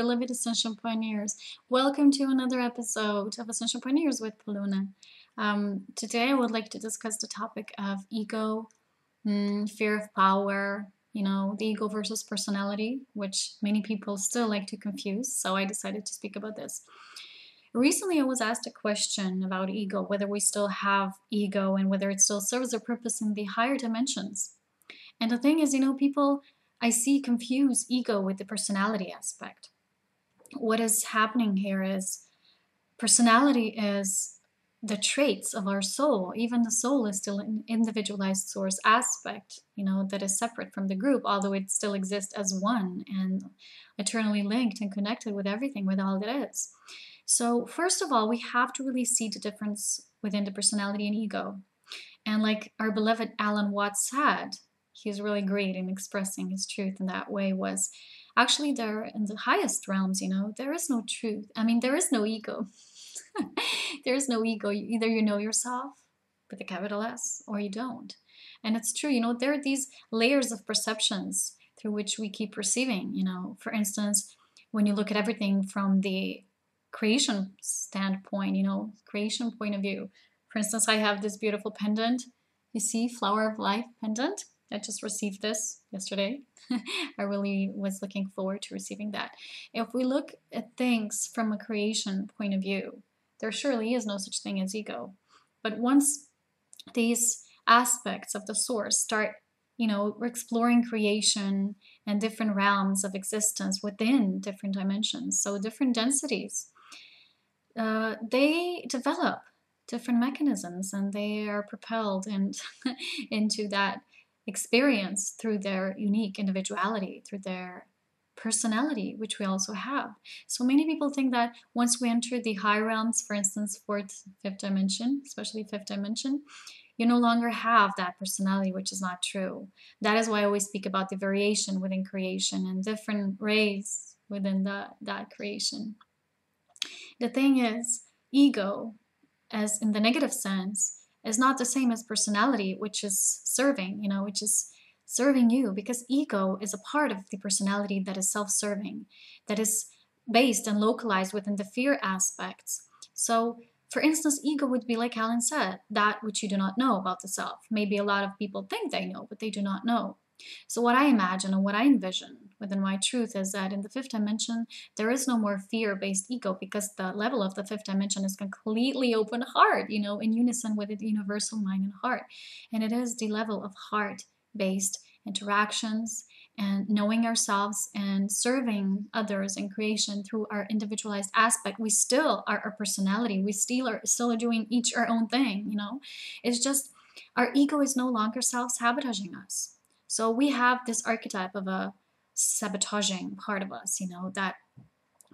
beloved Ascension Pioneers. Welcome to another episode of Ascension Pioneers with Luna. Today I would like to discuss the topic of ego, fear of power, the ego versus personality, which many people still like to confuse, so I decided to speak about this. Recently I was asked a question about ego, whether we still have ego and whether it still serves a purpose in the higher dimensions. And the thing is, people I see confuse ego with the personality aspect. What is happening here is personality is the traits of our soul. Even the soul is still an individualized source aspect, that is separate from the group, although it still exists as one and eternally linked and connected with everything, with all that is. So first of all, we have to really see the difference within the personality and ego. And like our beloved Alan Watts said, he's really great in expressing his truth in that way, was actually there in the highest realms, there is no truth. There is no ego. There is no ego. Either you know yourself with a capital S or you don't. And it's true, there are these layers of perceptions through which we keep perceiving, for instance, when you look at everything from the creation standpoint, creation point of view. For instance, I have this beautiful pendant, you see, Flower of Life pendant. I just received this yesterday. I really was looking forward to receiving that. If we look at things from a creation point of view, there surely is no such thing as ego. But once these aspects of the source start, we're exploring creation and different realms of existence within different dimensions, so different densities, they develop different mechanisms and they are propelled into that experience through their unique individuality, through their personality, which we also have. So many people think that once we enter the high realms, for instance, fourth, fifth dimension, especially fifth dimension, you no longer have that personality, which is not true. That is why I always speak about the variation within creation and different rays within that creation. The thing is, ego, as in the negative sense, is not the same as personality, which is serving, which is serving you, because ego is a part of the personality that is self-serving, that is based and localized within the fear aspects. So, for instance, ego would be, like Alan said, that which you do not know about the self. Maybe a lot of people think they know, but they do not know. So what I imagine and what I envision within my truth is that in the fifth dimension, there is no more fear-based ego, because the level of the fifth dimension is completely open heart, in unison with the universal mind and heart. And it is the level of heart-based interactions and knowing ourselves and serving others in creation through our individualized aspect. We still are our personality. We still are doing each our own thing, It's just our ego is no longer self-sabotaging us. So we have this archetype of a sabotaging part of us, that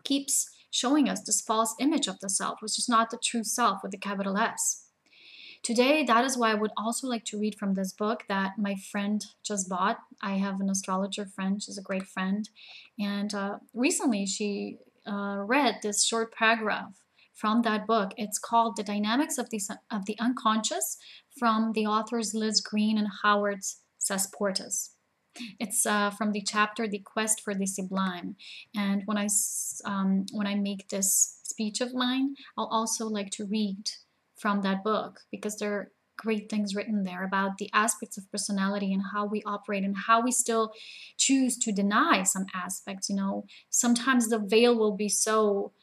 keeps showing us this false image of the self, which is not the true self with the capital S. Today, that is why I would also like to read from this book that my friend just bought. I have an astrologer friend. She's a great friend. And recently she read this short paragraph from that book. It's called The Dynamics of the Unconscious, from the authors Liz Green and Howard Sasportas. It's from the chapter The Quest for the Sublime. And when I make this speech of mine, I'll also like to read from that book, because there are great things written there about the aspects of personality and how we operate and how we still choose to deny some aspects. Sometimes the veil will be so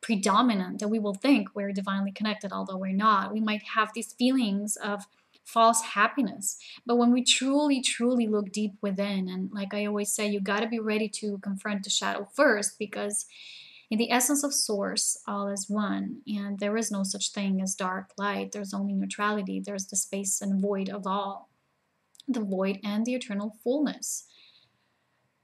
predominant that we will think we're divinely connected, although we're not. We might have these feelings of false happiness, but when we truly look deep within, and like I always say, you got to be ready to confront the shadow first, because in the essence of source, all is one, and there is no such thing as dark light. There's only neutrality. There's the space and void of all, the void and the eternal fullness.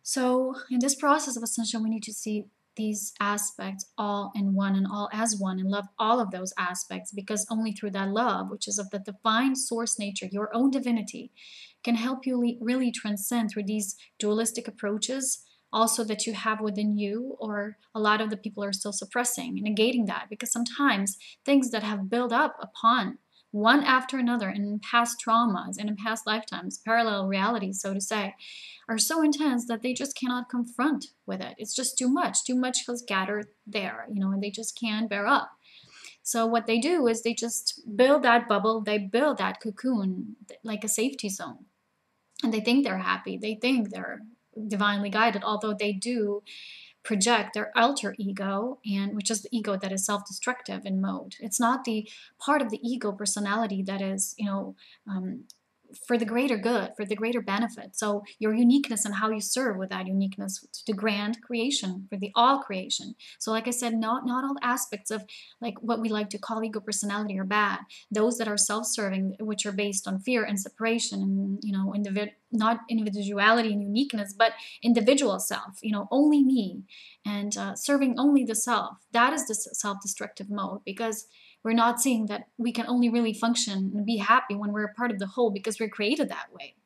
So in this process of ascension, we need to see these aspects all in one and all as one, and love all of those aspects, because only through that love, which is of the divine source nature, your own divinity, can help you really transcend through these dualistic approaches also that you have within you, or a lot of the people are still suppressing and negating that, because sometimes things that have built up upon one after another, and in past traumas and in past lifetimes, parallel realities, so to say, are so intense that they just cannot confront with it. It's just too much. Too much has gathered there, and they just can't bear up. So what they do is they just build that bubble, they build that cocoon like a safety zone. And they think they're happy. They think they're divinely guided, although they do project their alter ego, and which is the ego that is self-destructive in mode. It's not the part of the ego personality that is, for the greater good, for the greater benefit. So your uniqueness and how you serve with that uniqueness to the grand creation, for the all creation. So like I said, not all aspects of like what we like to call ego personality are bad. Those that are self-serving, which are based on fear and separation and, not individuality and uniqueness, but individual self, only me, and serving only the self. That is the self-destructive mode, because we're not seeing that we can only really function and be happy when we're a part of the whole, because we're created that way.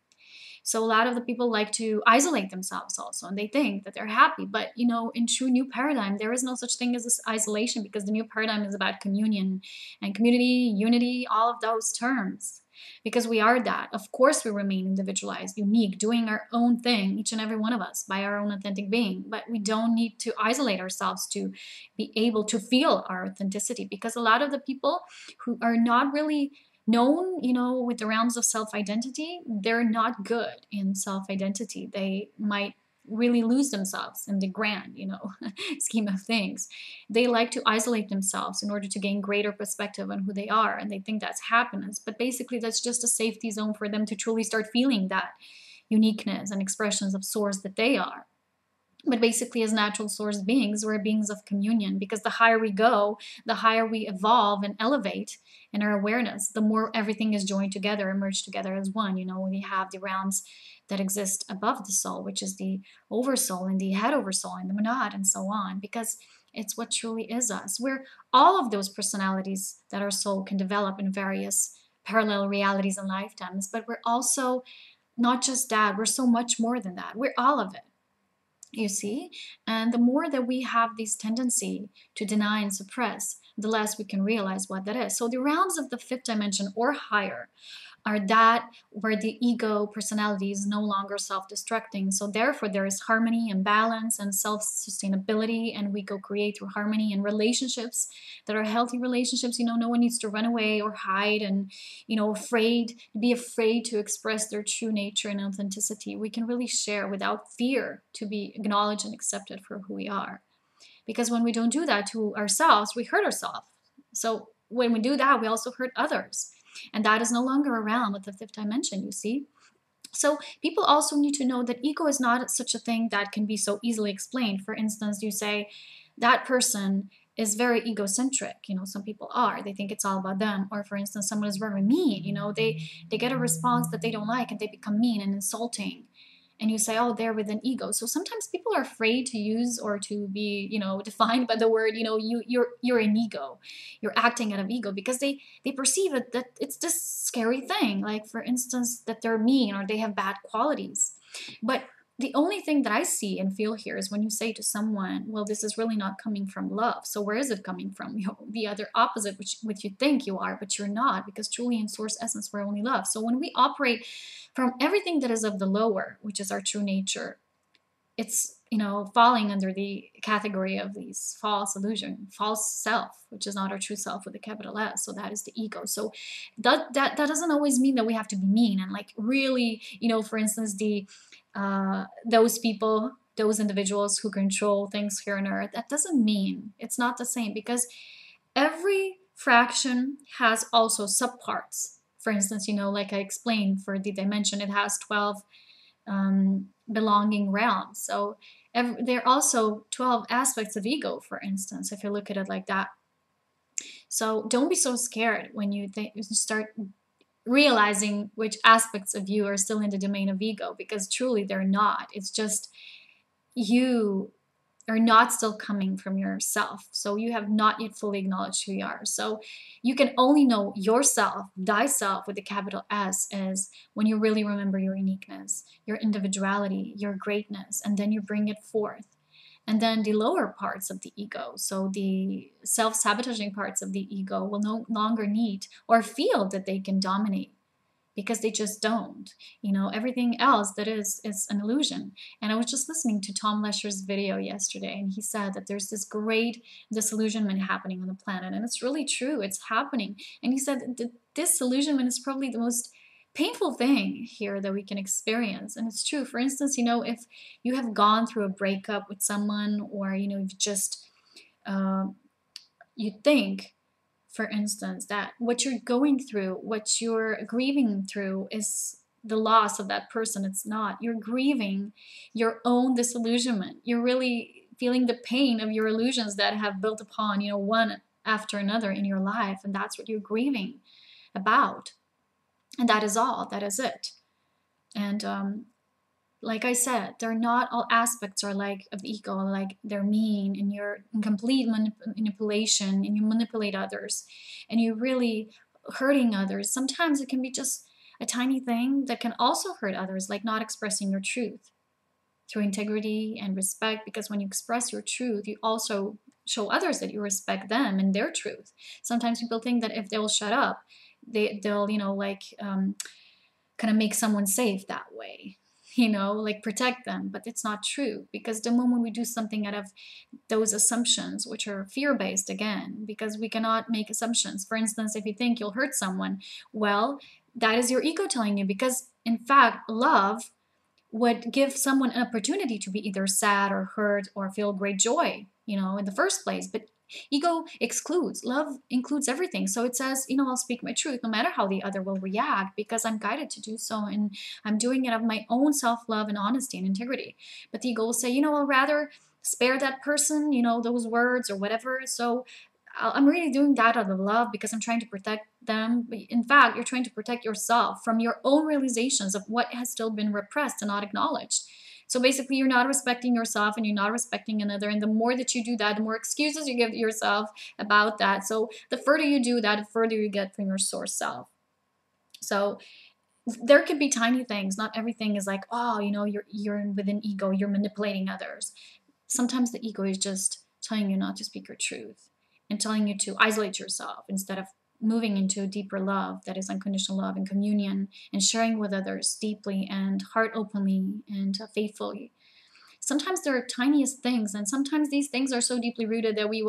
So a lot of the people like to isolate themselves also, and they think that they're happy. But, in true new paradigm, there is no such thing as this isolation, because the new paradigm is about communion and community, unity, all of those terms. Because we are that. Of course, we remain individualized, unique, doing our own thing, each and every one of us, by our own authentic being. But we don't need to isolate ourselves to be able to feel our authenticity, because a lot of the people who are not really known, with the realms of self-identity, they're not good in self-identity. They might really lose themselves in the grand, scheme of things. They like to isolate themselves in order to gain greater perspective on who they are, and they think that's happiness. But basically, that's just a safety zone for them to truly start feeling that uniqueness and expressions of source that they are. But basically, as natural source beings, we're beings of communion, because the higher we go, the higher we evolve and elevate in our awareness, the more everything is joined together and merged together as one. We have the realms that exist above the soul, which is the oversoul and the head oversoul and the monad and so on, because it's what truly is us. We're all of those personalities that our soul can develop in various parallel realities and lifetimes, but we're also not just that, we're so much more than that. We're all of it. You see? And the more that we have this tendency to deny and suppress, the less we can realize what that is. So the realms of the fifth dimension or higher are that where the ego personality is no longer self-destructing. So therefore there is harmony and balance and self-sustainability, and we co-create through harmony and relationships that are healthy relationships. No one needs to run away or hide and, be afraid to express their true nature and authenticity. We can really share without fear to be acknowledged and accepted for who we are. Because when we don't do that to ourselves, we hurt ourselves. So when we do that, we also hurt others. And that is no longer around with the fifth dimension, you see. So people also need to know that ego is not such a thing that can be so easily explained. For instance, you say that person is very egocentric. Some people are. They think it's all about them. Or for instance, someone is very mean. They get a response that they don't like and they become mean and insulting. And you say, oh, they're with an ego. So sometimes people are afraid to use or to be, defined by the word, you're an ego. You're acting out of ego, because they perceive it that it's this scary thing. Like, for instance, that they're mean or they have bad qualities. But the only thing that I see and feel here is when you say to someone, well, this is really not coming from love. So where is it coming from? The other opposite, which you think you are, but you're not, because truly in source essence, we're only love. So when we operate from everything that is of the lower, which is our true nature, it's, falling under the category of these false illusion, false self, which is not our true self with a capital S. So that is the ego. So that doesn't always mean that we have to be mean and like really, for instance, those people, those individuals who control things here on earth, that doesn't mean, it's not the same, because every fraction has also subparts. For instance, like I explained, for the dimension, it has 12 belonging realms. So there are also 12 aspects of ego, for instance, if you look at it like that. So don't be so scared when you start realizing which aspects of you are still in the domain of ego, because truly they're not. It's just you are not still coming from yourself. So you have not yet fully acknowledged who you are. So you can only know yourself, thyself with the capital S, is when you really remember your uniqueness, your individuality, your greatness, and then you bring it forth. And then the lower parts of the ego, so the self-sabotaging parts of the ego, will no longer need or feel that they can dominate, because they just don't. Everything else that is an illusion. And I was just listening to Tom Lesher's video yesterday, and he said that there's this great disillusionment happening on the planet, and it's really true. It's happening. And he said that this disillusionment is probably the most painful thing here that we can experience. And it's true. For instance, if you have gone through a breakup with someone, or you've just you think, for instance, that what you're going through, what you're grieving through, is the loss of that person. It's not. You're grieving your own disillusionment. You're really feeling the pain of your illusions that have built upon, one after another in your life. And that's what you're grieving about. And that is all. That is it. And like I said, they're not all aspects are like of ego, like they're mean, and you're in complete manipulation, and you manipulate others, and you're really hurting others. Sometimes it can be just a tiny thing that can also hurt others, like not expressing your truth through integrity and respect, because when you express your truth, you also show others that you respect them and their truth. Sometimes people think that if they'll shut up, they'll kind of make someone safe that way, like protect them. But it's not true, because the moment we do something out of those assumptions, which are fear-based, again, because we cannot make assumptions. For instance, if you think you'll hurt someone, well, that is your ego telling you, because in fact, love would give someone an opportunity to be either sad or hurt or feel great joy, in the first place. But ego excludes. Love includes everything. So it says, I'll speak my truth no matter how the other will react, because I'm guided to do so, and I'm doing it of my own self-love and honesty and integrity. But the ego will say, I'll rather spare that person, those words or whatever. So I'm really doing that out of love, because I'm trying to protect them. But in fact, you're trying to protect yourself from your own realizations of what has still been repressed and not acknowledged. So basically, you're not respecting yourself, and you're not respecting another. And the more that you do that, the more excuses you give yourself about that. So the further you do that, the further you get from your source self. So there could be tiny things. Not everything is like, you're within ego, you're manipulating others. Sometimes the ego is just telling you not to speak your truth, and telling you to isolate yourself instead of moving into deeper love, that is unconditional love and communion, and sharing with others deeply and heart openly and faithfully. Sometimes there are tiniest things, and sometimes these things are so deeply rooted that we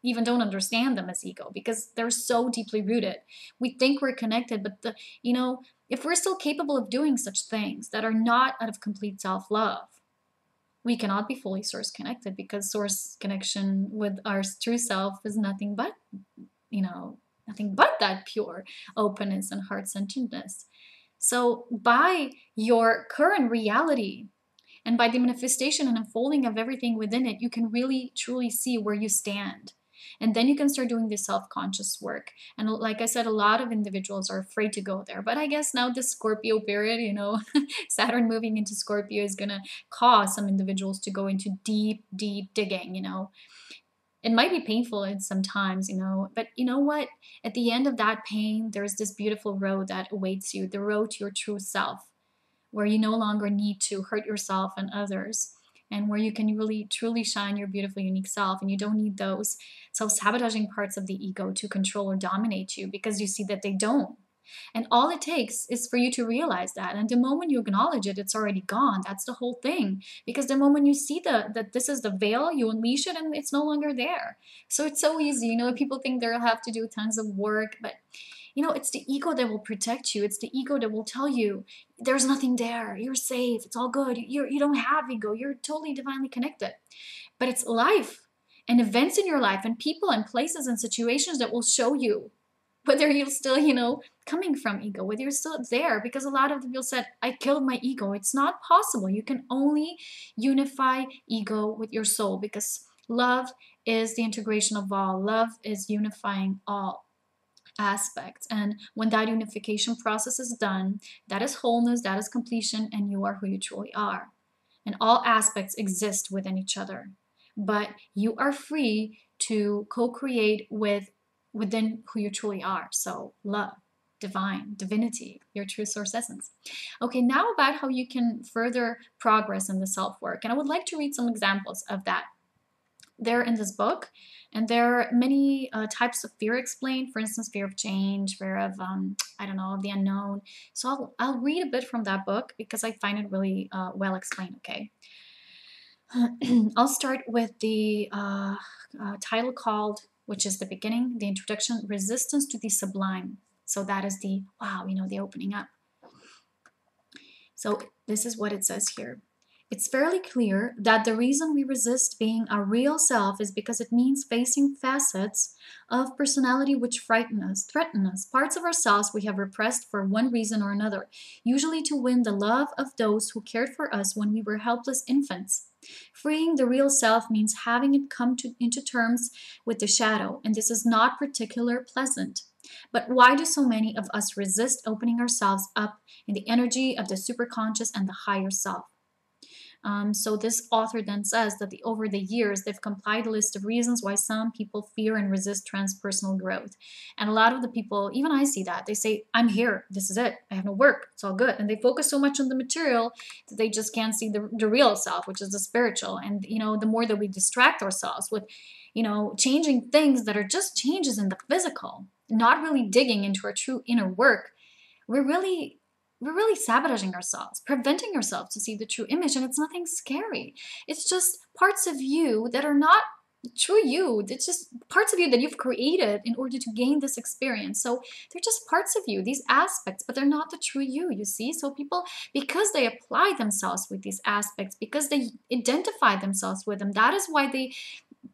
even don't understand them as ego, because they're so deeply rooted. We think we're connected, but if we're still capable of doing such things that are not out of complete self-love, we cannot be fully source connected, because source connection with our true self is nothing but, that pure openness and heart-centeredness. So by your current reality, and by the manifestation and unfolding of everything within it, you can really truly see where you stand. And then you can start doing this self-conscious work. And like I said, a lot of individuals are afraid to go there. But I guess now the Scorpio period, Saturn moving into Scorpio is going to cause some individuals to go into deep, deep digging, It might be painful sometimes, but you know what? At the end of that pain, there's this beautiful road that awaits you, the road to your true self, where you no longer need to hurt yourself and others, and where you can really truly shine your beautiful unique self, and you don't need those self-sabotaging parts of the ego to control or dominate you, because you see that they don't. And all it takes is for you to realize that, and the moment you acknowledge it, it's already gone. That's the whole thing, because the moment you see that this is the veil, you unleash it and it's no longer there. So it's so easy. People think they'll have to do tons of work, but it's the ego that will protect you. It's the ego that will tell you there's nothing there. You're safe. It's all good. You don't have ego. You're totally divinely connected. But it's life and events in your life and people and places and situations that will show you whether you're still, coming from ego, whether you're still there. Because a lot of the people said, I killed my ego. It's not possible. You can only unify ego with your soul, because love is the integration of all. Love is unifying all aspects. And when that unification process is done, that is wholeness, that is completion, and you are who you truly are. And all aspects exist within each other. But you are free to co-create within who you truly are. So love, divine, divinity, your true source essence. Okay, now about how you can further progress in the self-work. And I would like to read some examples of that they're in this book, and there are many types of fear explained. For instance, fear of change, fear of I don't know, of the unknown. So I'll read a bit from that book because I find it really well explained. Okay, I'll start with the title called, which is the beginning, the introduction, Resistance to the Sublime. So that is the, wow, the opening up. So this is what it says here. It's fairly clear that the reason we resist being our real self is because it means facing facets of personality which threaten us, parts of ourselves we have repressed for one reason or another, usually to win the love of those who cared for us when we were helpless infants. Freeing the real self means having it come into terms with the shadow, and this is not particularly pleasant. But why do so many of us resist opening ourselves up in the energy of the superconscious and the higher self? So this author then says that over the years, they've compiled a list of reasons why some people fear and resist transpersonal growth. And a lot of the people, even I see that, they say, I'm here, this is it, I have no work, it's all good. And they focus so much on the material that they just can't see the real self, which is the spiritual. And, the more that we distract ourselves with, changing things that are just changes in the physical, not really digging into our true inner work, we're really sabotaging ourselves, preventing ourselves to see the true image. And it's nothing scary. It's just parts of you that are not true you. It's just parts of you that you've created in order to gain this experience. So they're just parts of you, these aspects, but they're not the true you see? So people, because they apply themselves with these aspects, because they identify themselves with them, that is why they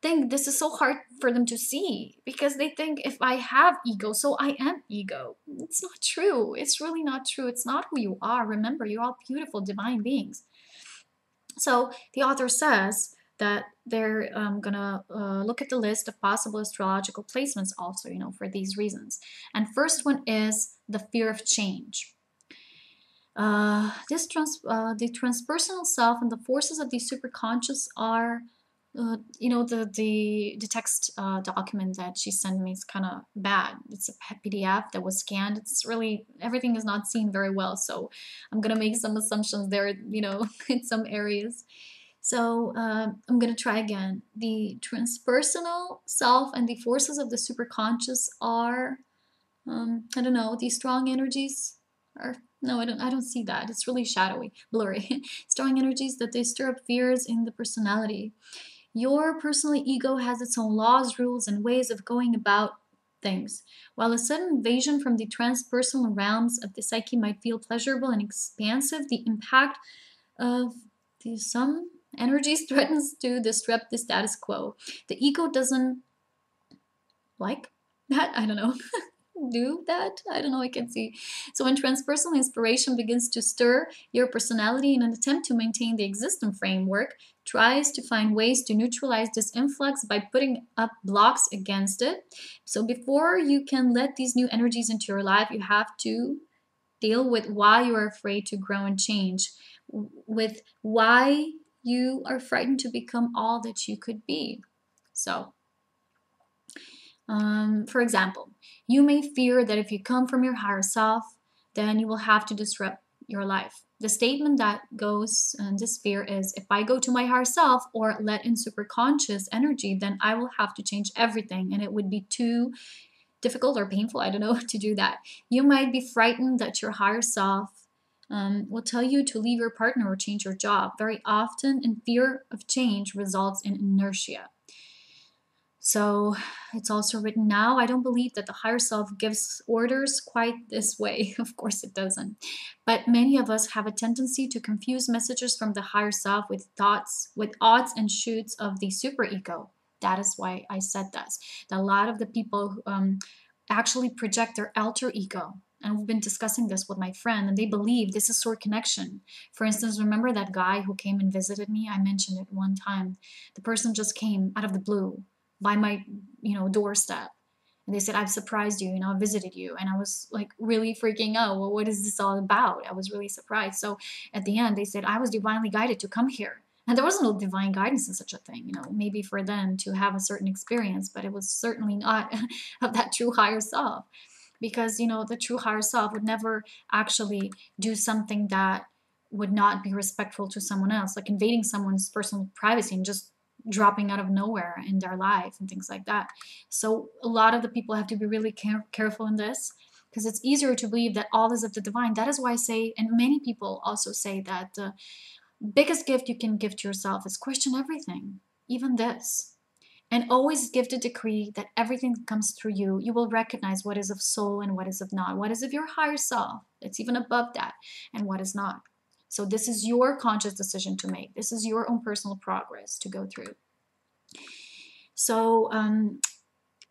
think this is so hard for them to see, because they think, if I have ego, so I am ego. It's not true. It's really not true. It's not who you are. Remember, you're all beautiful divine beings. So the author says that they're gonna look at the list of possible astrological placements also, for these reasons. And first one is the fear of change. The transpersonal self and the forces of the superconscious are the text document that she sent me is kind of bad. It's a PDF that was scanned. It's really, everything is not seen very well. So I'm going to make some assumptions there, in some areas. So I'm going to try again. The transpersonal self and the forces of the superconscious are, I don't know, these strong energies are, no, I don't see that. It's really shadowy, blurry. Strong energies that they stir up fears in the personality. Your personal ego has its own laws, rules, and ways of going about things. While a sudden invasion from the transpersonal realms of the psyche might feel pleasurable and expansive, the impact of some energies threatens to disrupt the status quo. The ego doesn't like that. I don't know. Do that? I don't know, I can see. So when transpersonal inspiration begins to stir your personality in an attempt to maintain the existing framework, tries to find ways to neutralize this influx by putting up blocks against it. So before you can let these new energies into your life, you have to deal with why you are afraid to grow and change, with why you are frightened to become all that you could be. So for example, you may fear that if you come from your higher self, then you will have to disrupt your life. The statement that goes in this fear is, if I go to my higher self or let in superconscious energy, then I will have to change everything, and it would be too difficult or painful, I don't know, to do that. You might be frightened that your higher self will tell you to leave your partner or change your job. Very often, in fear of change results in inertia. So it's also written now, I don't believe that the higher self gives orders quite this way. Of course it doesn't. But many of us have a tendency to confuse messages from the higher self with odds and shoots of the superego. That is why I said this. That a lot of the people actually project their alter ego. And we've been discussing this with my friend, and they believe this is soul connection. For instance, remember that guy who came and visited me? I mentioned it one time. The person just came out of the blue by my, doorstep. And they said, I've surprised you, I visited you. And I was like really freaking out. Well, what is this all about? I was really surprised. So at the end, they said, I was divinely guided to come here. And there was no divine guidance in such a thing, maybe for them to have a certain experience, but it was certainly not of that true higher self. Because, the true higher self would never actually do something that would not be respectful to someone else, like invading someone's personal privacy and just dropping out of nowhere in their life and things like that. So a lot of the people have to be really careful in this, because it's easier to believe that all is of the divine. That is why I say, and many people also say, that the biggest gift you can give to yourself is question everything, even this. And always give the decree that everything that comes through you, you will recognize what is of soul and what is of not, what is of your higher self, that's even above that, and what is not. So this is your conscious decision to make. This is your own personal progress to go through. So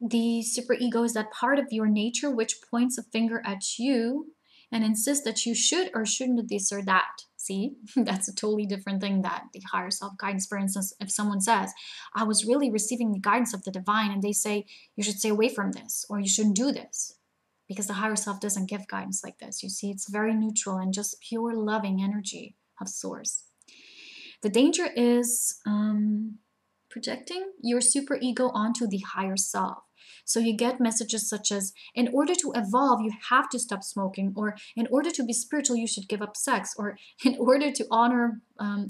the superego is that part of your nature which points a finger at you and insists that you should or shouldn't do this or that. See, that's a totally different thing, that the higher self guidance. For instance, if someone says, I was really receiving the guidance of the divine, and they say, you should stay away from this, or you shouldn't do this, because the higher self doesn't give guidance like this. You see, it's very neutral and just pure loving energy of source. The danger is projecting your superego onto the higher self. So you get messages such as, in order to evolve, you have to stop smoking, or in order to be spiritual, you should give up sex, or in order to honor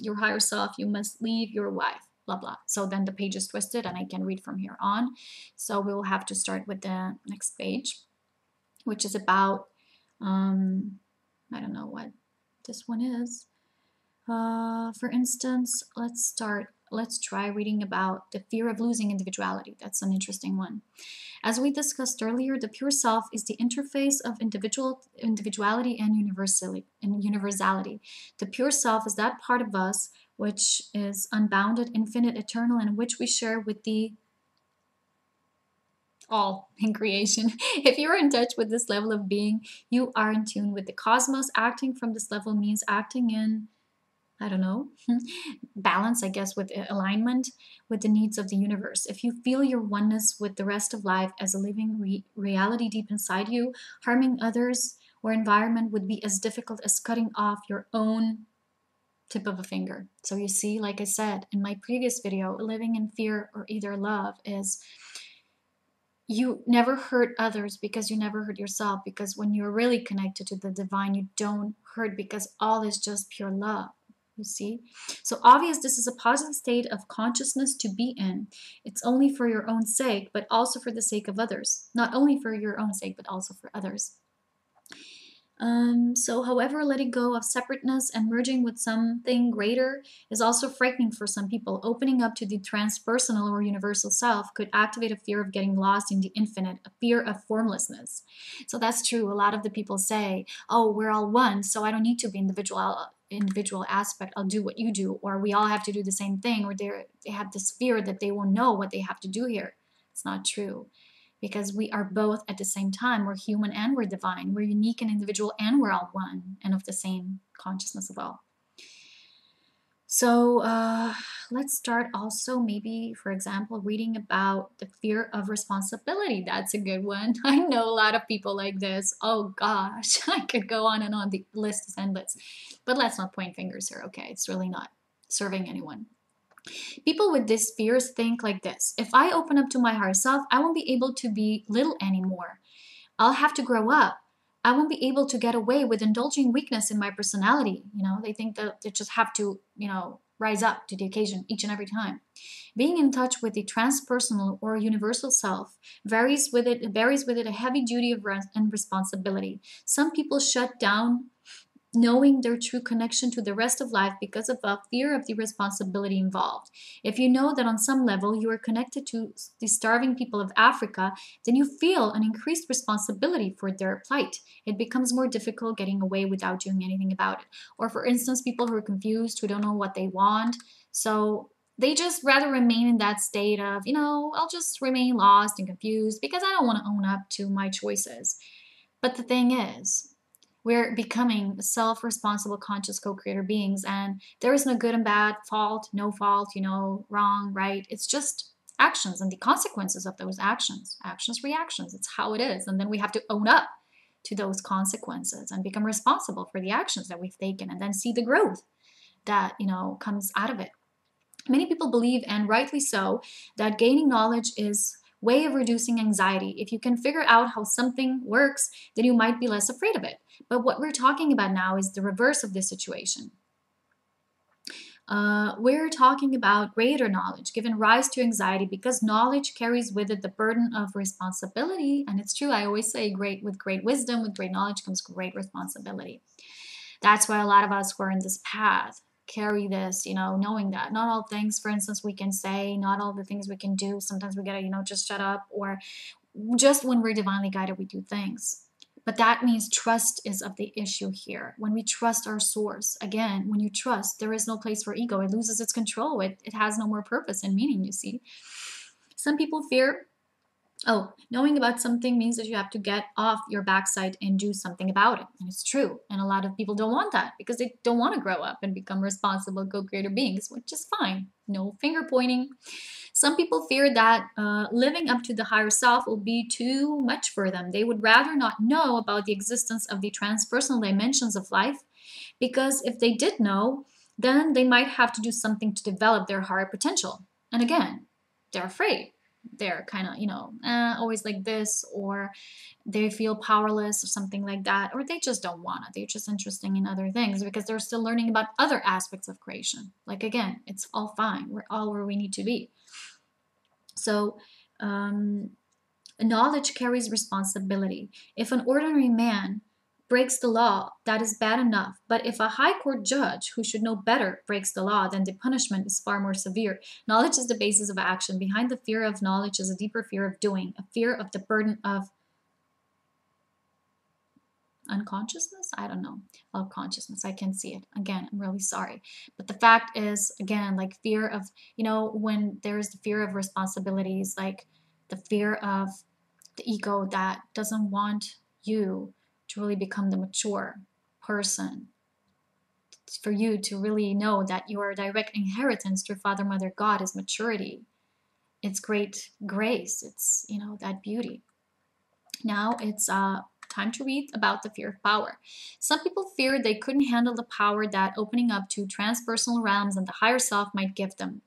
your higher self, you must leave your wife, blah, blah. So then the page is twisted, and I can read from here on. So we will have to start with the next page, which is about, I don't know what this one is. For instance, let's try reading about the fear of losing individuality. That's an interesting one. As we discussed earlier, the pure self is the interface of individuality and universality. The pure self is that part of us which is unbounded, infinite, eternal, and which we share with the all in creation. If you're in touch with this level of being, you are in tune with the cosmos. Acting from this level means acting in, I don't know, balance, I guess, with alignment with the needs of the universe. If you feel your oneness with the rest of life as a living reality deep inside you, harming others or environment would be as difficult as cutting off your own tip of a finger. So you see, like I said in my previous video, living in fear or either love is you never hurt others because you never hurt yourself, because when you're really connected to the divine, you don't hurt because all is just pure love. You see? So obvious this is a positive state of consciousness to be in. It's only for your own sake, but also for the sake of others. Not only for your own sake, but also for others. So however, letting go of separateness and merging with something greater is also frightening for some people. Opening up to the transpersonal or universal self could activate a fear of getting lost in the infinite, a fear of formlessness. So that's true. A lot of the people say, oh, we're all one, so I don't need to be individual aspect. I'll do what you do, or we all have to do the same thing, or they have this fear that they won't know what they have to do here. It's not true. Because we are both at the same time. We're human and we're divine. We're unique and individual, and we're all one and of the same consciousness of all. So let's start also maybe, for example, reading about the fear of responsibility. That's a good one. I know a lot of people like this. Oh gosh, I could go on and on. The list is endless. But let's not point fingers here, okay? It's really not serving anyone. People with these fears think like this: if I open up to my higher self, I won't be able to be little anymore. I'll have to grow up. I won't be able to get away with indulging weakness in my personality. You know, they think that they just have to, rise up to the occasion each and every time. Being in touch with the transpersonal or universal self bears with it a heavy duty of and responsibility. Some people shut down knowing their true connection to the rest of life because of a fear of the responsibility involved. If you know that on some level you are connected to the starving people of Africa, then you feel an increased responsibility for their plight. It becomes more difficult getting away without doing anything about it. Or for instance, people who are confused, who don't know what they want, so they just rather remain in that state of, I'll just remain lost and confused because I don't want to own up to my choices. But the thing is, we're becoming self-responsible, conscious co-creator beings, and there is no good and bad, fault, no fault, wrong, right. It's just actions and the consequences of those actions. Actions, reactions. It's how it is. And then we have to own up to those consequences and become responsible for the actions that we've taken, and then see the growth that, comes out of it. Many people believe, and rightly so, that gaining knowledge is way of reducing anxiety. If you can figure out how something works, then you might be less afraid of it. But what we're talking about now is the reverse of this situation. We're talking about greater knowledge, giving rise to anxiety because knowledge carries with it the burden of responsibility. And it's true, I always say, with great wisdom, with great knowledge comes great responsibility. That's why a lot of us who are in this path carry this, knowing that not all things, for instance, we can say, not all the things we can do. Sometimes we gotta, just shut up, or just when we're divinely guided, we do things. But that means trust is of the issue here. When we trust our source, again, when you trust, there is no place for ego. It loses its control. It has no more purpose and meaning, you see. Some people fear, knowing about something means that you have to get off your backside and do something about it. And it's true. And a lot of people don't want that because they don't want to grow up and become responsible co-creator beings, which is fine. No finger pointing. Some people fear that living up to the higher self will be too much for them. They would rather not know about the existence of the transpersonal dimensions of life, because if they did know, then they might have to do something to develop their higher potential. And again, they're afraid. They're kind of, always like this, or they feel powerless or something like that, or they just don't want it. They're just interested in other things because they're still learning about other aspects of creation. Like, again, it's all fine. We're all where we need to be. So knowledge carries responsibility. If an ordinary man breaks the law, that is bad enough. But if a high court judge who should know better breaks the law, then the punishment is far more severe. Knowledge is the basis of action. Behind the fear of knowledge is a deeper fear of doing, a fear of the burden of unconsciousness. I don't know. Of consciousness. I can see it. Again, I'm really sorry. But the fact is, again, like fear of, when there's the fear of responsibilities, like the fear of the ego that doesn't want you to really become the mature person, for you to really know that your direct inheritance through Father, Mother, God is maturity. It's great grace. It's, that beauty. Now it's time to read about the fear of power. Some people feared they couldn't handle the power that opening up to transpersonal realms and the higher self might give them.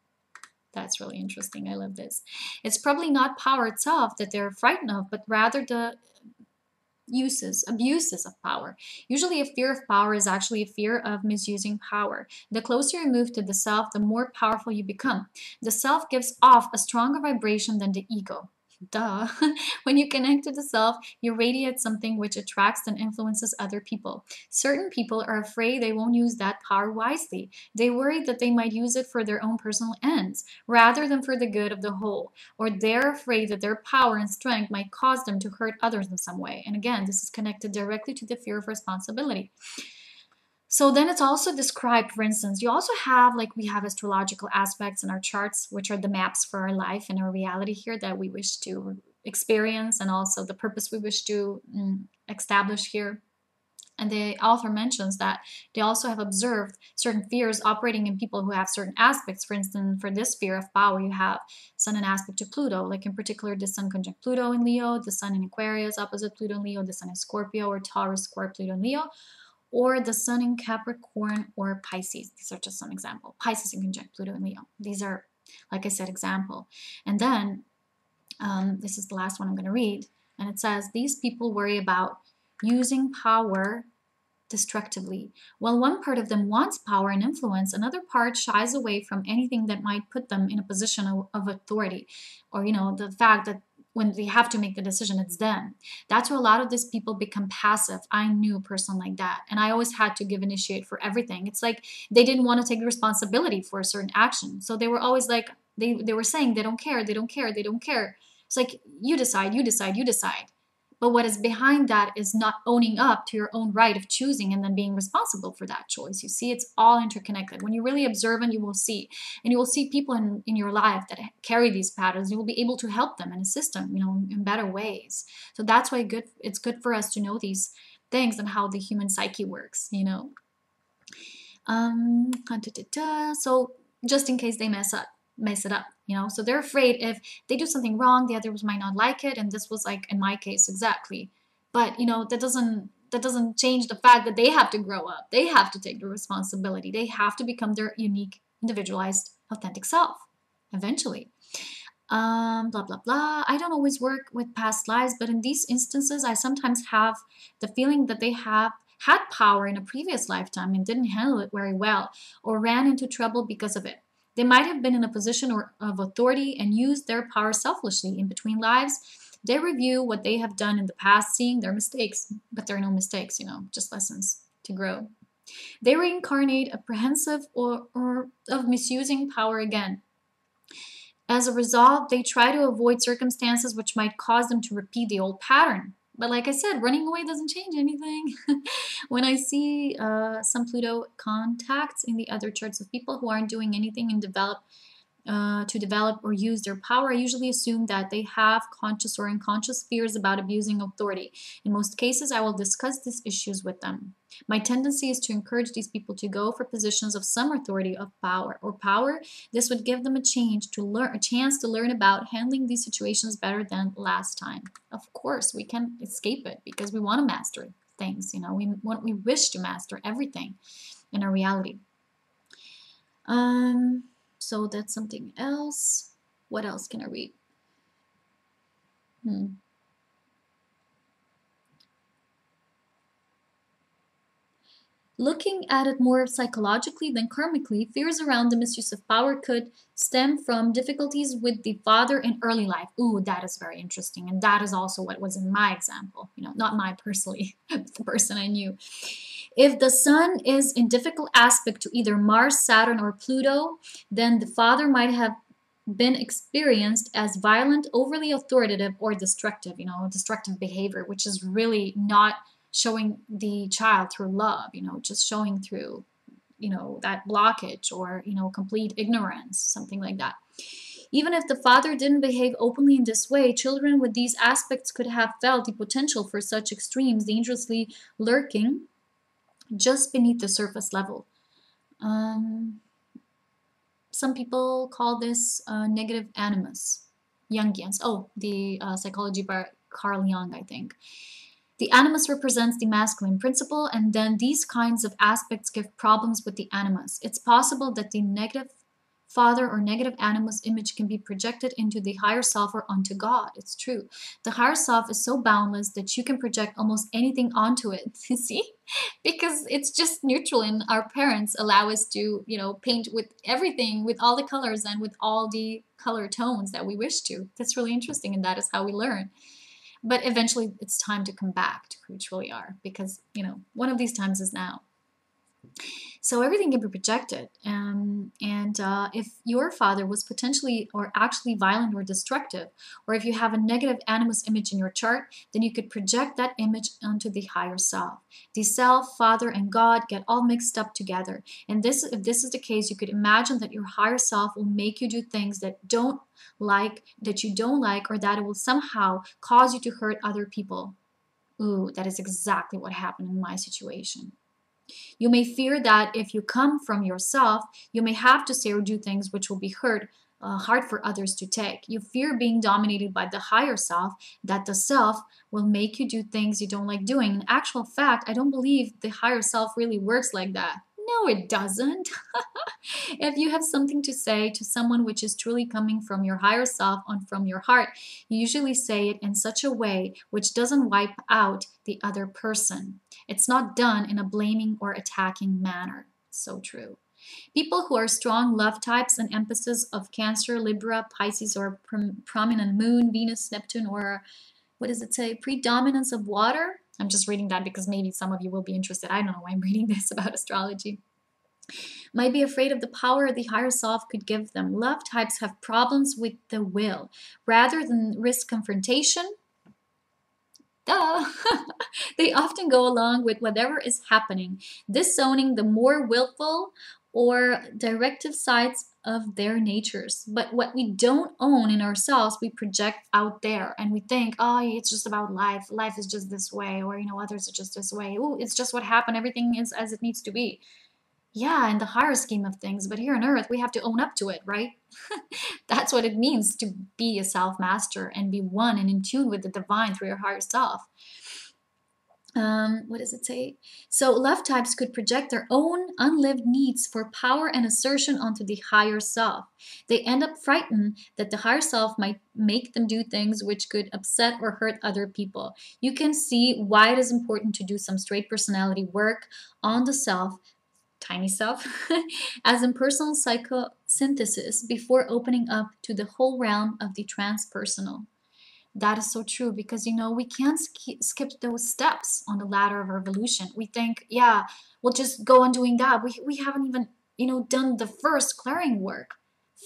That's really interesting. I love this. It's probably not power itself that they're frightened of, but rather the abuses of power. Usually a fear of power is actually a fear of misusing power. The closer you move to the self, the more powerful you become. The self gives off a stronger vibration than the ego. Duh. When you connect to the self, you radiate something which attracts and influences other people. Certain people are afraid they won't use that power wisely. They worry that they might use it for their own personal ends, rather than for the good of the whole. Or they're afraid that their power and strength might cause them to hurt others in some way. And again, this is connected directly to the fear of responsibility. So then it's also described, for instance, you also have, like we have astrological aspects in our charts, which are the maps for our life and our reality here that we wish to experience, and also the purpose we wish to establish here. And the author mentions that they also have observed certain fears operating in people who have certain aspects. For instance, for this fear of power, you have Sun in aspect to Pluto, like in particular the Sun conjunct Pluto in Leo, the Sun in Aquarius opposite Pluto in Leo, the Sun in Scorpio or Taurus square Pluto in Leo, or the Sun in Capricorn or Pisces. These are just some example. Pisces in conjunct Pluto and Leo. These are, like I said, example. And then this is the last one I'm going to read. And it says, these people worry about using power destructively. While one part of them wants power and influence, another part shies away from anything that might put them in a position of authority, or, the fact that when they have to make the decision, it's them. That's where a lot of these people become passive. I knew a person like that. And I always had to initiate for everything. It's like they didn't want to take responsibility for a certain action. So they were always like, they were saying they don't care, they don't care, they don't care. It's like, you decide, you decide, you decide. But what is behind that is not owning up to your own right of choosing and then being responsible for that choice. You see, it's all interconnected. When you're really observant, you will see. And you will see people in your life that carry these patterns. You will be able to help them and assist them, in better ways. So that's why it's good for us to know these things and how the human psyche works, So just in case they mess it up, so they're afraid if they do something wrong, the others might not like it. And this was like in my case exactly. But that doesn't change the fact that they have to grow up. They have to take the responsibility. They have to become their unique, individualized, authentic self eventually. Blah blah blah. I don't always work with past lives, but in these instances I sometimes have the feeling that they have had power in a previous lifetime and didn't handle it very well, or ran into trouble because of it. They might have been in a position of authority and used their power selfishly. In between lives, they review what they have done in the past, seeing their mistakes, but there are no mistakes, just lessons to grow. They reincarnate apprehensive or of misusing power again. As a result, they try to avoid circumstances which might cause them to repeat the old pattern. But like I said, running away doesn't change anything. When I see some Pluto contacts in the other charts of people who aren't doing anything and to develop or use their power, I usually assume that they have conscious or unconscious fears about abusing authority. In most cases, I will discuss these issues with them. My tendency is to encourage these people to go for positions of some authority of power or power. This would give them a chance to learn about handling these situations better than last time. Of course, we can escape it because we want to master things. We wish to master everything in our reality. So that's something else. What else can I read? Looking at it more psychologically than karmically, fears around the misuse of power could stem from difficulties with the father in early life. Ooh, that is very interesting. And that is also what was in my example. Not mine personally, but the person I knew. If the sun is in difficult aspect to either Mars, Saturn, or Pluto, then the father might have been experienced as violent, overly authoritative, or destructive, destructive behavior, which is really not showing the child through love, just showing through, that blockage or, complete ignorance, something like that. Even if the father didn't behave openly in this way, children with these aspects could have felt the potential for such extremes dangerously lurking just beneath the surface level. Some people call this negative animus. Jungians. Oh, the psychology by Carl Jung, I think. The animus represents the masculine principle, and then these kinds of aspects give problems with the animus. It's possible that the negative father or negative animus image can be projected into the higher self or onto God. It's true. The higher self is so boundless that you can project almost anything onto it. You see? Because it's just neutral, and our parents allow us to, paint with everything, with all the colors and with all the color tones that we wish to. That's really interesting, and that is how we learn. But eventually it's time to come back to who we truly are, because, one of these times is now. So everything can be projected. If your father was potentially or actually violent or destructive, or if you have a negative animus image in your chart, then you could project that image onto the higher self. The self, father, and God get all mixed up together. And if this is the case, you could imagine that your higher self will make you do things that you don't like, or that it will somehow cause you to hurt other people. Ooh, that is exactly what happened in my situation. You may fear that if you come from yourself, you may have to say or do things which will be hard for others to take. You fear being dominated by the higher self, that the self will make you do things you don't like doing. In actual fact, I don't believe the higher self really works like that. No, it doesn't. If you have something to say to someone which is truly coming from your higher self and from your heart, you usually say it in such a way which doesn't wipe out the other person. It's not done in a blaming or attacking manner. So true. People who are strong love types and emphasis of Cancer, Libra, Pisces, or prominent moon, Venus, Neptune, or what does it say? Predominance of water. I'm just reading that because maybe some of you will be interested. I don't know why I'm reading this about astrology. Might be afraid of the power the higher self could give them. Love types have problems with the will. Rather than risk confrontation, duh, they often go along with whatever is happening, disowning the more willful or directive sides of their natures. But what we don't own in ourselves, we project out there, and we think, oh, it's just about life. Life is just this way, or, others are just this way. Oh, it's just what happened. Everything is as it needs to be. Yeah, in the higher scheme of things, but here on earth, we have to own up to it, right? That's what it means to be a self-master and be one and in tune with the divine through your higher self. What does it say? So love types could project their own unlived needs for power and assertion onto the higher self. They end up frightened that the higher self might make them do things which could upset or hurt other people. You can see why it is important to do some straight personality work on the self, tiny self, as in personal psychosynthesis before opening up to the whole realm of the transpersonal. That is so true because, we can't skip those steps on the ladder of evolution. We think, yeah, we'll just go on doing that. We haven't even, done the first clearing work.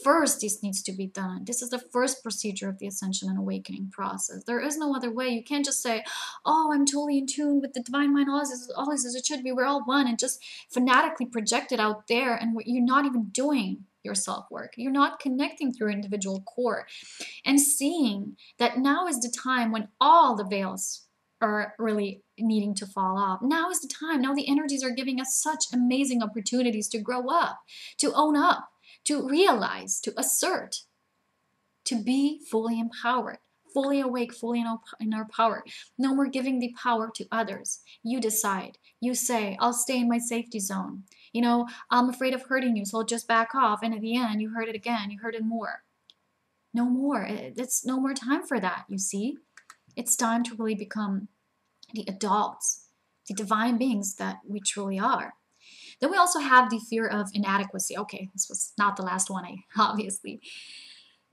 First, this needs to be done. This is the first procedure of the ascension and awakening process. There is no other way. You can't just say, oh, I'm totally in tune with the divine mind. All this as it should be. We're all one, and just fanatically project it out there. And you're not even doing your self work. You're not connecting to your individual core and seeing that now is the time when all the veils are really needing to fall off. Now is the time. Now the energies are giving us such amazing opportunities to grow up, to own up, to realize, to assert, to be fully empowered, fully awake, fully in our power. No more giving the power to others. You decide. You say, I'll stay in my safety zone. I'm afraid of hurting you, so I'll just back off. And at the end, you hurt it again. You hurt it more. No more. It's no more time for that, you see. It's time to really become the adults, the divine beings that we truly are. Then we also have the fear of inadequacy. Okay, this was not the last one, obviously.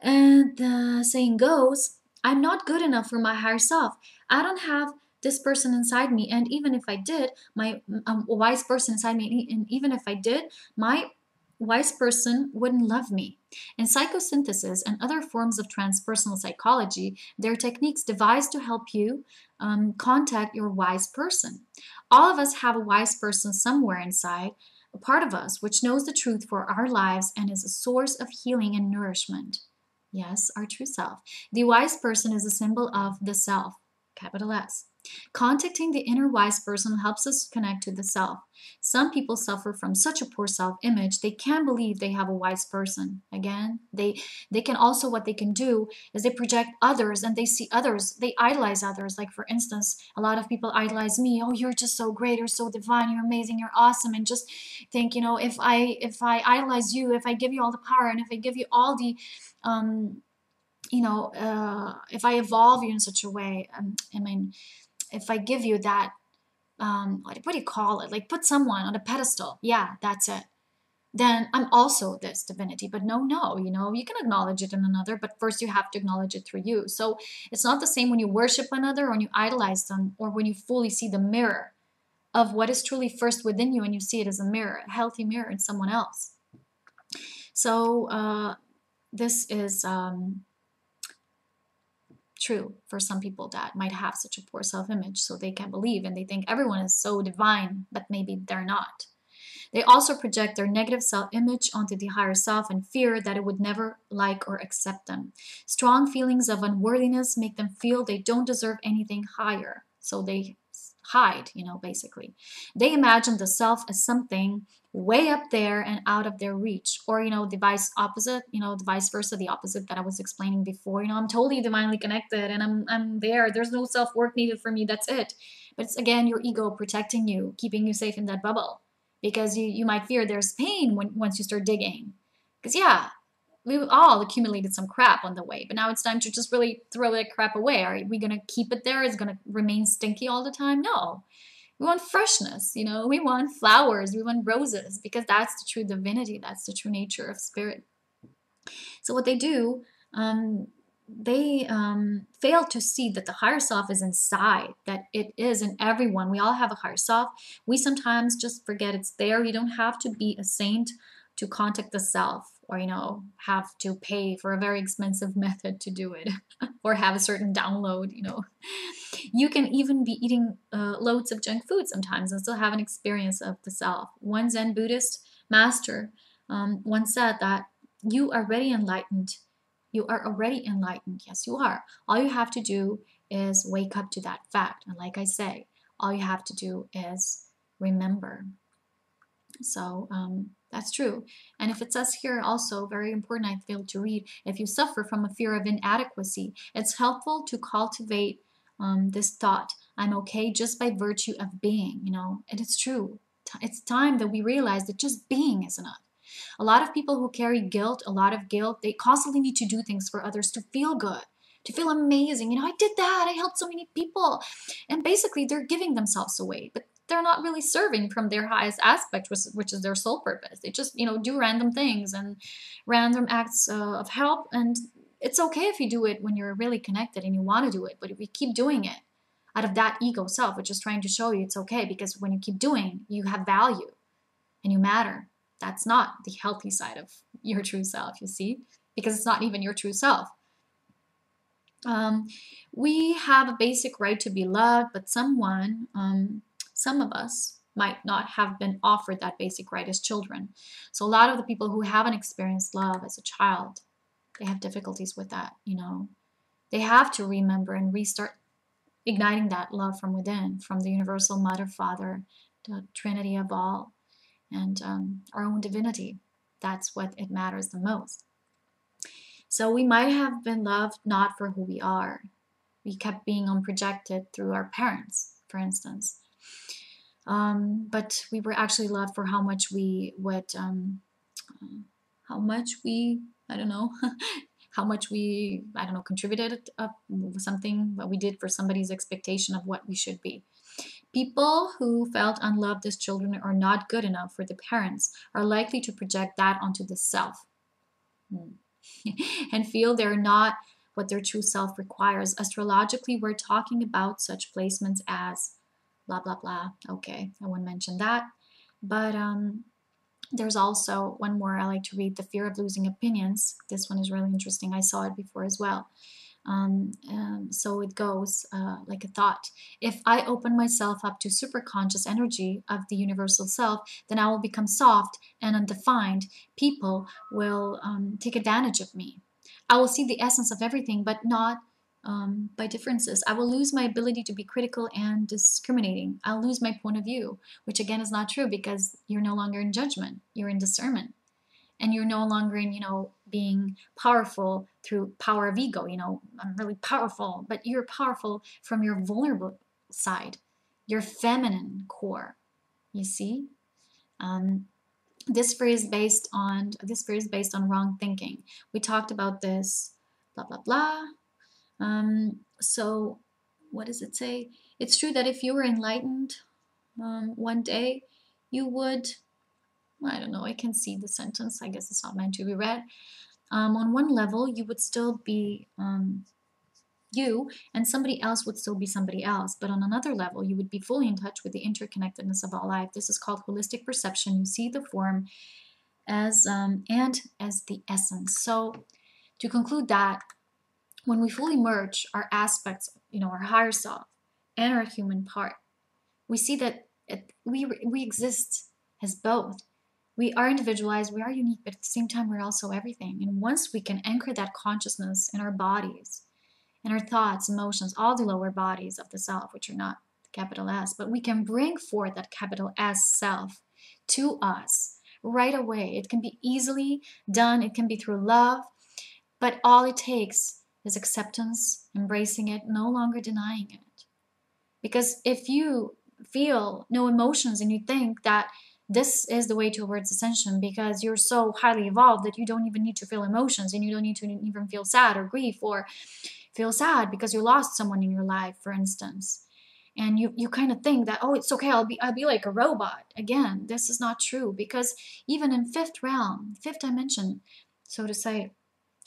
And the saying goes, I'm not good enough for my higher self. I don't have this person inside me. And even if I did, my wise person inside me, and even if I did, my wise person wouldn't love me. In psychosynthesis and other forms of transpersonal psychology, there are techniques devised to help you contact your wise person. All of us have a wise person somewhere inside, a part of us which knows the truth for our lives and is a source of healing and nourishment. Yes, our true self. The wise person is a symbol of the self, capital S. Contacting the inner wise person helps us connect to the self. Some people suffer from such a poor self-image, they can't believe they have a wise person. Again, they can also, what they can do is they project others and they see others, they idolize others. Like for instance, a lot of people idolize me. Oh, you're just so great, you're so divine, you're amazing, you're awesome. And just think, if I idolize you, if I give you all the power, and if I give you all the if I evolve you in such a way, if I give you that, what do you call it? Like put someone on a pedestal. Yeah, that's it. Then I'm also this divinity. But no, you can acknowledge it in another, but first you have to acknowledge it through you. So it's not the same when you worship another or when you idolize them or when you fully see the mirror of what is truly first within you and you see it as a mirror, a healthy mirror in someone else. So this is true for some people that might have such a poor self-image, so they can't believe and they think everyone is so divine, but maybe they're not. They also project their negative self-image onto the higher self and fear that it would never like or accept them. Strong feelings of unworthiness make them feel they don't deserve anything higher, so they hide, basically. They imagine the self as something way up there and out of their reach, or the vice opposite, the vice versa, the opposite that I was explaining before. I'm totally divinely connected and I'm there, there's no self-work needed for me, that's it. But it's again your ego protecting you, keeping you safe in that bubble, because you might fear there's pain once you start digging, because yeah, we all accumulated some crap on the way, but now it's time to just really throw that crap away. Are we going to keep it there? Is it going to remain stinky all the time? No. We want freshness, we want flowers, we want roses, because that's the true divinity, that's the true nature of spirit. So what they do, they fail to see that the higher self is inside, that it is in everyone. We all have a higher self. We sometimes just forget it's there. You don't have to be a saint to contact the self, or have to pay for a very expensive method to do it or have a certain download. You can even be eating loads of junk food sometimes and still have an experience of the self. One Zen Buddhist master once said that you are already enlightened. You are already enlightened. Yes, you are. All you have to do is wake up to that fact. And like I say, all you have to do is remember. So that's true. And if it says here also, very important, I failed to read, if you suffer from a fear of inadequacy, it's helpful to cultivate this thought. I'm okay just by virtue of being, and it's true. It's time that we realize that just being is enough. A lot of people who carry guilt, a lot of guilt, they constantly need to do things for others to feel good, to feel amazing. I did that. I helped so many people. And basically, they're giving themselves away, but they're not really serving from their highest aspect, which is their sole purpose. They just, do random things and random acts of help. And it's okay if you do it when you're really connected and you want to do it. But if you keep doing it out of that ego self, which is trying to show you it's okay, because when you keep doing, you have value and you matter. That's not the healthy side of your true self, you see, because it's not even your true self. We have a basic right to be loved, but some of us might not have been offered that basic right as children. So a lot of the people who haven't experienced love as a child, they have difficulties with that, They have to remember and restart igniting that love from within, from the universal mother, father, the trinity of all, and our own divinity. That's what it matters the most. So we might have been loved not for who we are. We kept being unprojected through our parents, for instance. But we were actually loved for how much we would, I don't know, how much we, contributed something, what we did for somebody's expectation of what we should be. People who felt unloved as children or not good enough for the parents are likely to project that onto the self and feel they're not what their true self requires. Astrologically, we're talking about such placements as blah, blah, blah. Okay, I won't mention that. But there's also one more I like to read, The Fear of Losing Opinions. This one is really interesting. I saw it before as well. So it goes like a thought. If I open myself up to superconscious energy of the universal self, then I will become soft and undefined. People will take advantage of me. I will see the essence of everything, but not by differences. I will lose my ability to be critical and discriminating. I'll lose my point of view, which again is not true, because you're no longer in judgment. You're in discernment. And you're no longer in, being powerful through power of ego. I'm really powerful, but you're powerful from your vulnerable side, your feminine core. You see, this fear is based on wrong thinking. We talked about this, blah blah blah. So, what does it say? It's true that if you were enlightened one day, you would. I don't know, I can see the sentence. I guess it's not meant to be read. On one level, you would still be you, and somebody else would still be somebody else. But on another level, you would be fully in touch with the interconnectedness of all life. This is called holistic perception. You see the form as and as the essence. So to conclude that, when we fully merge our aspects, our higher self and our human part, we see that we exist as both. We are individualized, we are unique, but at the same time, we're also everything. And once we can anchor that consciousness in our bodies, in our thoughts, emotions, all the lower bodies of the self, which are not the capital S, but we can bring forth that capital S self to us right away. It can be easily done. It can be through love, but all it takes is acceptance, embracing it, no longer denying it. Because if you feel no emotions and you think that this is the way towards ascension because you're so highly evolved that you don't even need to feel emotions, and you don't need to even feel sad or grief or feel sad because you lost someone in your life, for instance. And you kind of think that, oh, it's okay, I'll be like a robot. Again, this is not true, because even in fifth realm, fifth dimension, so to say,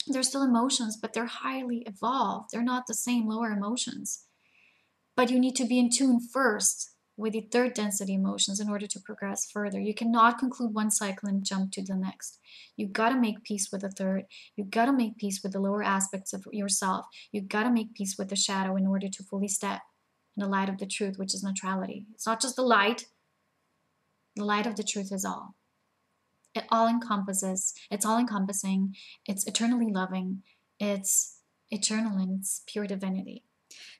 there's still emotions, but they're highly evolved. They're not the same lower emotions. But you need to be in tune first with the third density emotions in order to progress further. You cannot conclude one cycle and jump to the next. You've got to make peace with the third. You've got to make peace with the lower aspects of yourself. You've got to make peace with the shadow in order to fully step in the light of the truth, which is neutrality. It's not just the light. The light of the truth is all. It all encompasses. It's all encompassing. It's eternally loving. It's eternal in its pure divinity.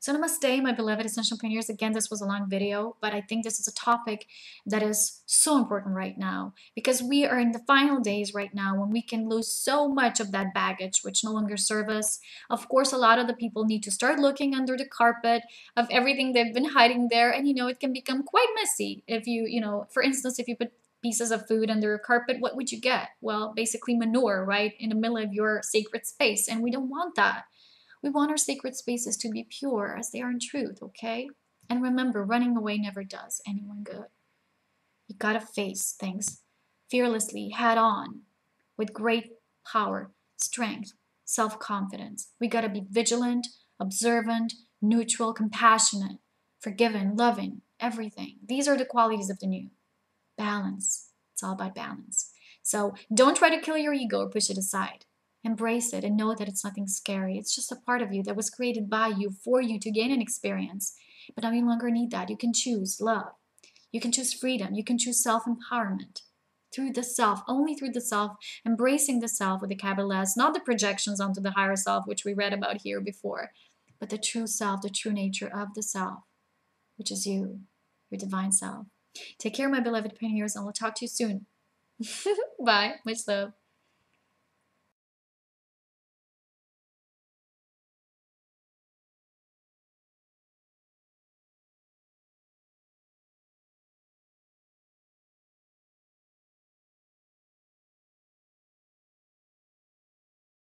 So namaste, my beloved Ascension pioneers. Again, this was a long video, but I think this is a topic that is so important right now because we are in the final days right now when we can lose so much of that baggage which no longer serve us. Of course, a lot of the people need to start looking under the carpet of everything they've been hiding there, and it can become quite messy if for instance, if you put pieces of food under a carpet, what would you get? Well, basically manure, right, in the middle of your sacred space, and we don't want that. We want our sacred spaces to be pure as they are in truth, okay? And remember, running away never does anyone good. You gotta face things fearlessly, head on, with great power, strength, self-confidence. We gotta be vigilant, observant, neutral, compassionate, forgiving, loving, everything. These are the qualities of the new. Balance. It's all about balance. So don't try to kill your ego or push it aside. Embrace it and know that it's nothing scary. It's just a part of you that was created by you for you to gain an experience. But now you no longer need that. You can choose love. You can choose freedom. You can choose self-empowerment through the self, only through the self, embracing the self with the capital S, not the projections onto the higher self, which we read about here before, but the true self, the true nature of the self, which is you, your divine self. Take care, my beloved pioneers, and we'll talk to you soon. Bye. Much love.